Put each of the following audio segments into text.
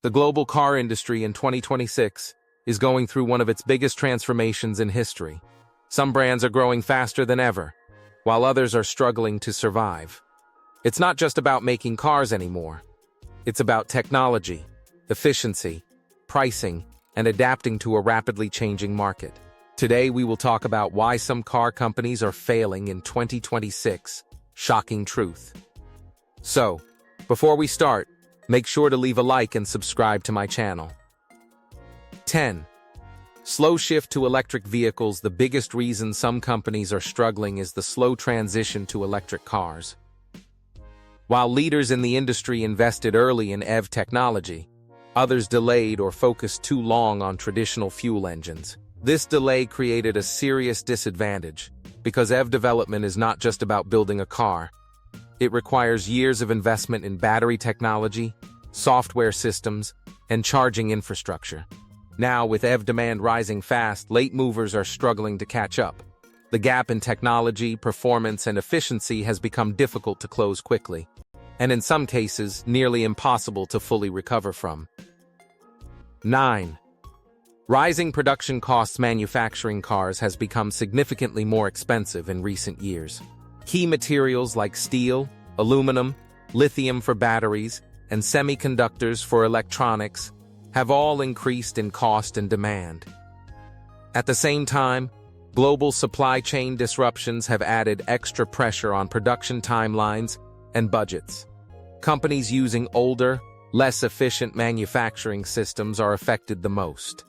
The global car industry in 2026 is going through one of its biggest transformations in history. Some brands are growing faster than ever, while others are struggling to survive. It's not just about making cars anymore. It's about technology, efficiency, pricing, and adapting to a rapidly changing market. Today, we will talk about why some car companies are failing in 2026. Shocking truth. So, before we start, make sure to leave a like and subscribe to my channel. 10. Slow shift to electric vehicles. The biggest reason some companies are struggling is the slow transition to electric cars. While leaders in the industry invested early in EV technology, others delayed or focused too long on traditional fuel engines. This delay created a serious disadvantage, because EV development is not just about building a car. It requires years of investment in battery technology, software systems, and charging infrastructure. Now, with EV demand rising fast, late movers are struggling to catch up. The gap in technology, performance, and efficiency has become difficult to close quickly, and in some cases, nearly impossible to fully recover from. 9. Rising production costs. Manufacturing cars has become significantly more expensive in recent years. Key materials like steel, aluminum, lithium for batteries, and semiconductors for electronics have all increased in cost and demand. At the same time, global supply chain disruptions have added extra pressure on production timelines and budgets. Companies using older, less efficient manufacturing systems are affected the most.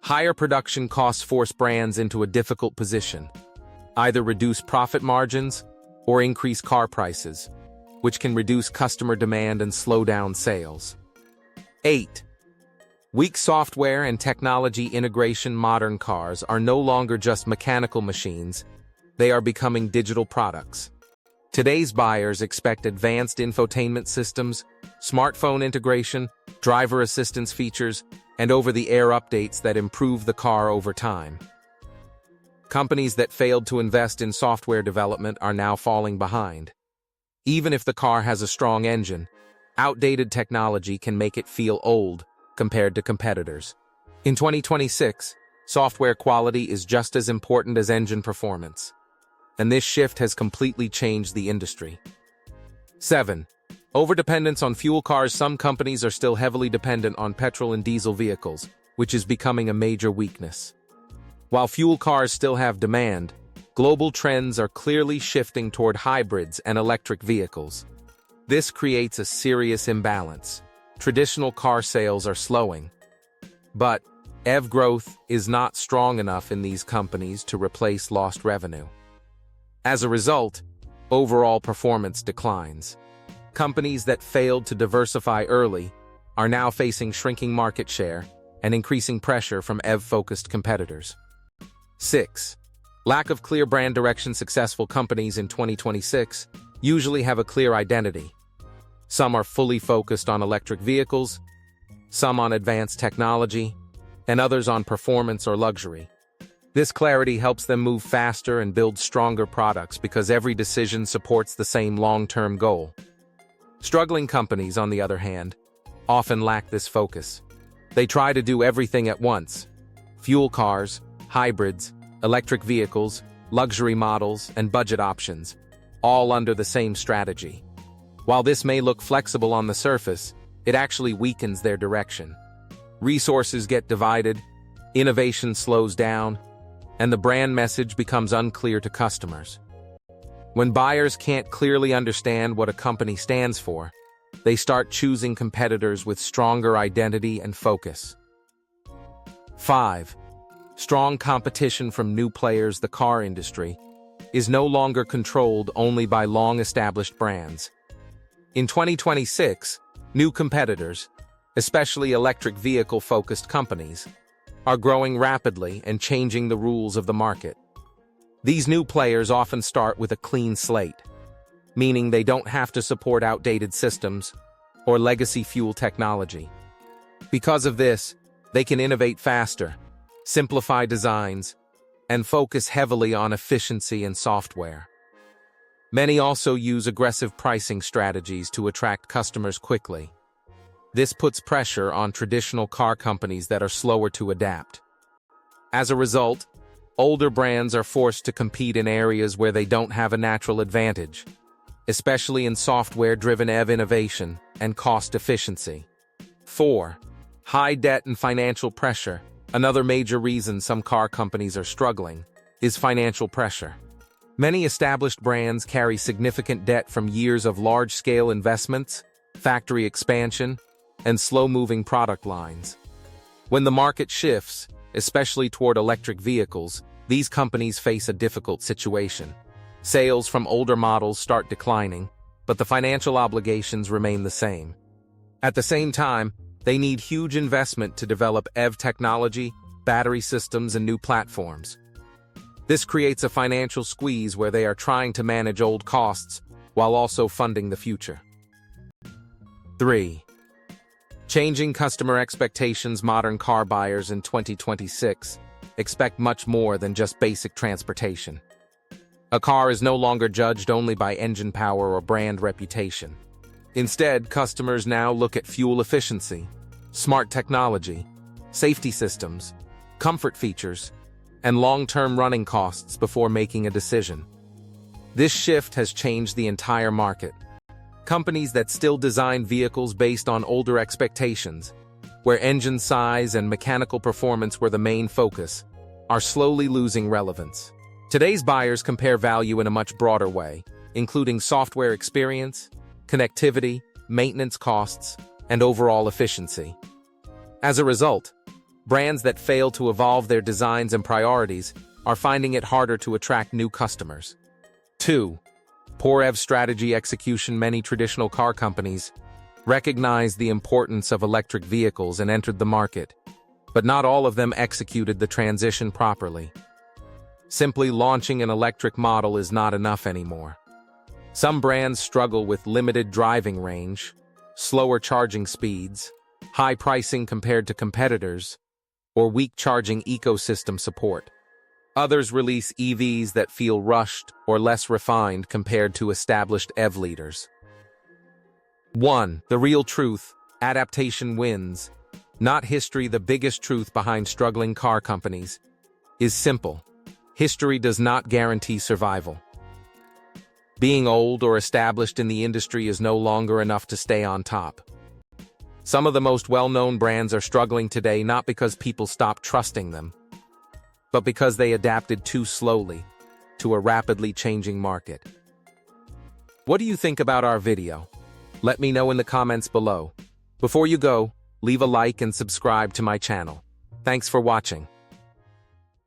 Higher production costs force brands into a difficult position: either reduce profit margins or increase car prices, which can reduce customer demand and slow down sales. 8. Weak software and technology integration. Modern cars are no longer just mechanical machines, they are becoming digital products. Today's buyers expect advanced infotainment systems, smartphone integration, driver assistance features, and over-the-air updates that improve the car over time. Companies that failed to invest in software development are now falling behind. Even if the car has a strong engine, outdated technology can make it feel old compared to competitors. In 2026, software quality is just as important as engine performance, and this shift has completely changed the industry. 7. Overdependence on fuel cars. Some companies are still heavily dependent on petrol and diesel vehicles, which is becoming a major weakness. While fuel cars still have demand, global trends are clearly shifting toward hybrids and electric vehicles. This creates a serious imbalance. Traditional car sales are slowing, but EV growth is not strong enough in these companies to replace lost revenue. As a result, overall performance declines. Companies that failed to diversify early are now facing shrinking market share and increasing pressure from EV-focused competitors. 6. Lack of clear brand direction. Successful companies in 2026 usually have a clear identity. Some are fully focused on electric vehicles, some on advanced technology, and others on performance or luxury. This clarity helps them move faster and build stronger products because every decision supports the same long-term goal. Struggling companies, on the other hand, often lack this focus. They try to do everything at once: fuel cars, hybrids, electric vehicles, luxury models, and budget options, all under the same strategy. While this may look flexible on the surface, it actually weakens their direction. Resources get divided, innovation slows down, and the brand message becomes unclear to customers. When buyers can't clearly understand what a company stands for, they start choosing competitors with stronger identity and focus. 5. Strong competition from new players. The car industry is no longer controlled only by long-established brands. In 2026, new competitors, especially electric vehicle-focused companies, are growing rapidly and changing the rules of the market. These new players often start with a clean slate, meaning they don't have to support outdated systems or legacy fuel technology. Because of this, they can innovate faster, simplify designs, and focus heavily on efficiency and software. Many also use aggressive pricing strategies to attract customers quickly. This puts pressure on traditional car companies that are slower to adapt. As a result, older brands are forced to compete in areas where they don't have a natural advantage, especially in software-driven innovation and cost efficiency. 4. High debt and financial pressure. Another major reason some car companies are struggling is financial pressure. Many established brands carry significant debt from years of large-scale investments, factory expansion, and slow-moving product lines. When the market shifts, especially toward electric vehicles, these companies face a difficult situation. Sales from older models start declining, but the financial obligations remain the same. At the same time, they need huge investment to develop EV technology, battery systems, and new platforms. This creates a financial squeeze where they are trying to manage old costs while also funding the future. 3. Changing customer expectations. Modern car buyers in 2026 expect much more than just basic transportation. A car is no longer judged only by engine power or brand reputation. Instead, customers now look at fuel efficiency, smart technology, safety systems, comfort features, and long-term running costs before making a decision. This shift has changed the entire market. Companies that still design vehicles based on older expectations, where engine size and mechanical performance were the main focus, are slowly losing relevance. Today's buyers compare value in a much broader way, including software experience, connectivity, maintenance costs, and overall efficiency. As a result, brands that fail to evolve their designs and priorities are finding it harder to attract new customers. 2. Poor EV strategy execution. Many traditional car companies recognized the importance of electric vehicles and entered the market, but not all of them executed the transition properly. Simply launching an electric model is not enough anymore. Some brands struggle with limited driving range, slower charging speeds, high pricing compared to competitors, or weak charging ecosystem support. Others release EVs that feel rushed or less refined compared to established EV leaders. 1. The real truth: adaptation wins, not history. The biggest truth behind struggling car companies is simple: history does not guarantee survival. Being old or established in the industry is no longer enough to stay on top. Some of the most well-known brands are struggling today not because people stopped trusting them, but because they adapted too slowly to a rapidly changing market. What do you think about our video? Let me know in the comments below. Before you go, leave a like and subscribe to my channel. Thanks for watching.